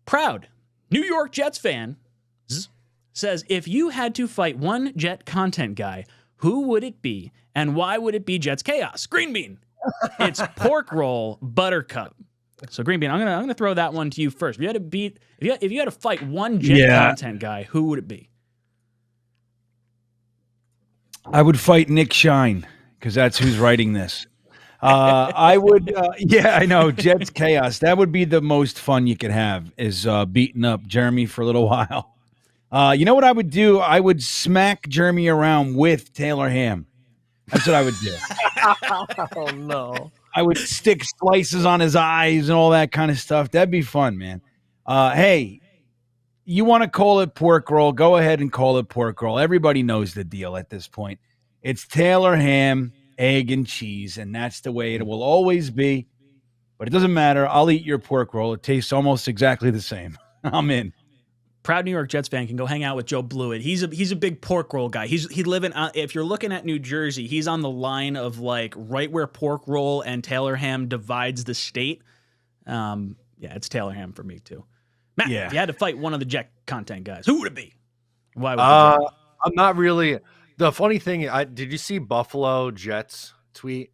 Proud New York Jets fan says, if you had to fight one Jet content guy, who would it be, and why would it be Jets Chaos? Green Bean. It's pork roll buttercup. So Green Bean, I'm gonna throw that one to you first. If you had to fight one Jet content guy, who would it be? I would fight Nick Shine because that's who's writing this. I would, I know, Jets Chaos. That would be the most fun you could have, is beating up Jeremy for a little while. You know what I would do? I would smack Jeremy around with Taylor Ham. That's what I would do. Oh, no. I would stick slices on his eyes and all that kind of stuff. That'd be fun, man. Hey, you want to call it pork roll? Go ahead and call it pork roll. Everybody knows the deal at this point. It's Taylor Ham, egg, and cheese, and that's the way it will always be. But it doesn't matter. I'll eat your pork roll. It tastes almost exactly the same. I'm in. Proud New York Jets fan can go hang out with Joe Blewett. He's a big pork roll guy. He living if you're looking at New Jersey, he's on the line of like right where pork roll and Taylor Ham divides the state. It's Taylor Ham for me too. Matt, if you had to fight one of the Jet content guys, who would it be? Why would I'm not really. The funny thing, did you see Buffalo Jets tweet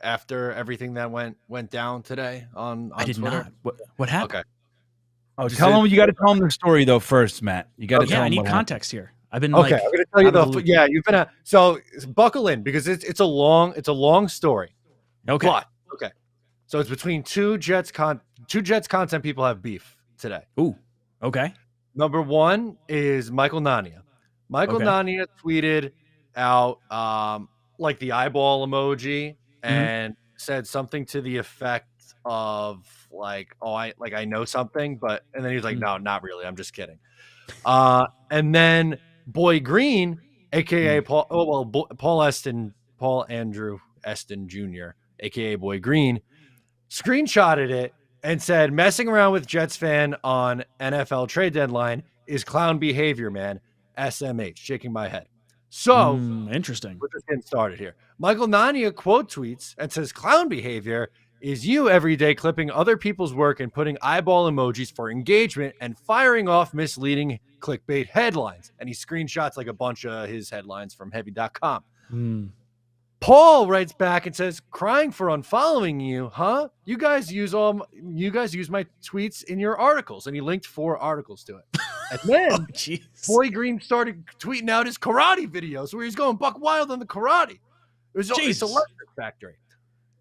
after everything that went down today on I did Twitter? not. What happened? Okay. Oh, tell him. You got to tell him the story though first, Matt. You got to tell him. I need what context here. I've been okay. I'm going to tell you you've been so buckle in because it's a long story. Okay. But, okay. So it's between two Jets content people have beef today. Ooh. Okay. Number one is Michael Nania. Michael Nania tweeted out like the eyeball emoji and said something to the effect of like, I know something, and then he was like, no, not really. I'm just kidding. And then Boy Green, aka Paul Andrew Eston Jr., aka Boy Green, screenshotted it and said, messing around with Jets fan on NFL trade deadline is clown behavior, man. SMH, shaking my head. So interesting. We're just getting started here. Michael Nania quote tweets and says, clown behavior is you every day clipping other people's work and putting eyeball emojis for engagement and firing off misleading clickbait headlines. And he screenshots like a bunch of his headlines from heavy.com. Paul writes back and says, crying for unfollowing you, huh? You guys use my tweets in your articles. And he linked 4 articles to it. And then Boy Green started tweeting out his karate videos where he's going buck wild on the karate. It's electric factory.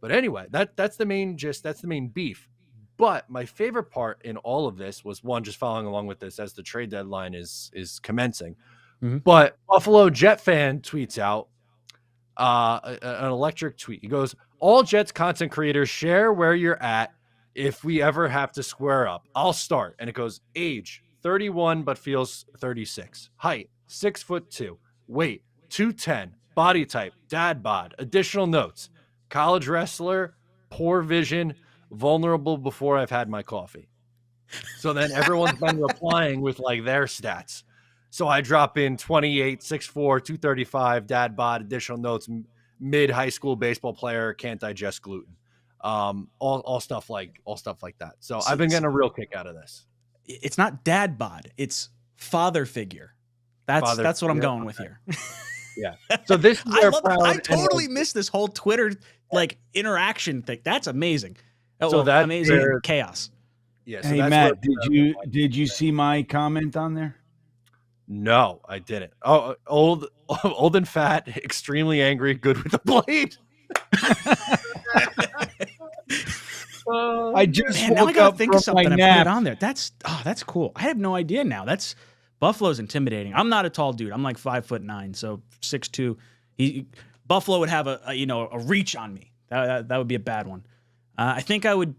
But anyway, that's the main gist. That's the main beef. But my favorite part in all of this was one, just following along with this as the trade deadline is commencing. But Buffalo Jet fan tweets out an electric tweet. He goes, all Jets content creators share where you're at if we ever have to square up. I'll start. And it goes, age 31 but feels 36. Height 6'2". Weight 210. Body type dad bod. Additional notes: college wrestler, poor vision, vulnerable before I've had my coffee. So then everyone's been replying with like their stats. So I drop in 28, 6'4", 235, dad bod, additional notes, mid high school baseball player, can't digest gluten. All stuff like that. So I've been getting a real kick out of this. It's not dad bod, it's father figure. That's what I'm going with here. Yeah. So this is I totally missed this whole Twitter like interaction thing. That's amazing. So that's amazing chaos. Yeah. So hey Matt, did you see my comment on there? No, I didn't. Oh, old and fat, extremely angry, good with the blade. I just now I woke gotta up think from of something my and put nap. it on there. That's cool. I have no idea now. Buffalo's intimidating. I'm not a tall dude. I'm like 5'9", so 6'2". Buffalo would have a reach on me. That would be a bad one. I think I would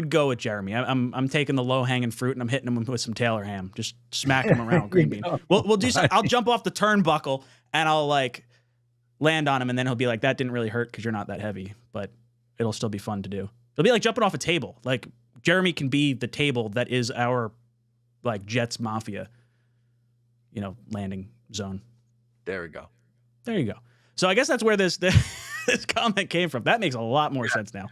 go with Jeremy. I'm taking the low hanging fruit and I'm hitting him with some Taylor Ham. Just smack him around with green bean. We'll do some. I'll jump off the turnbuckle and I'll like land on him, and then he'll be like, "That didn't really hurt because you're not that heavy, but it'll still be fun to do." It'll be like jumping off a table. Like Jeremy can be the table that is our like Jets Mafia, landing zone. There we go. There you go. So I guess that's where this comment came from. That makes a lot more sense now.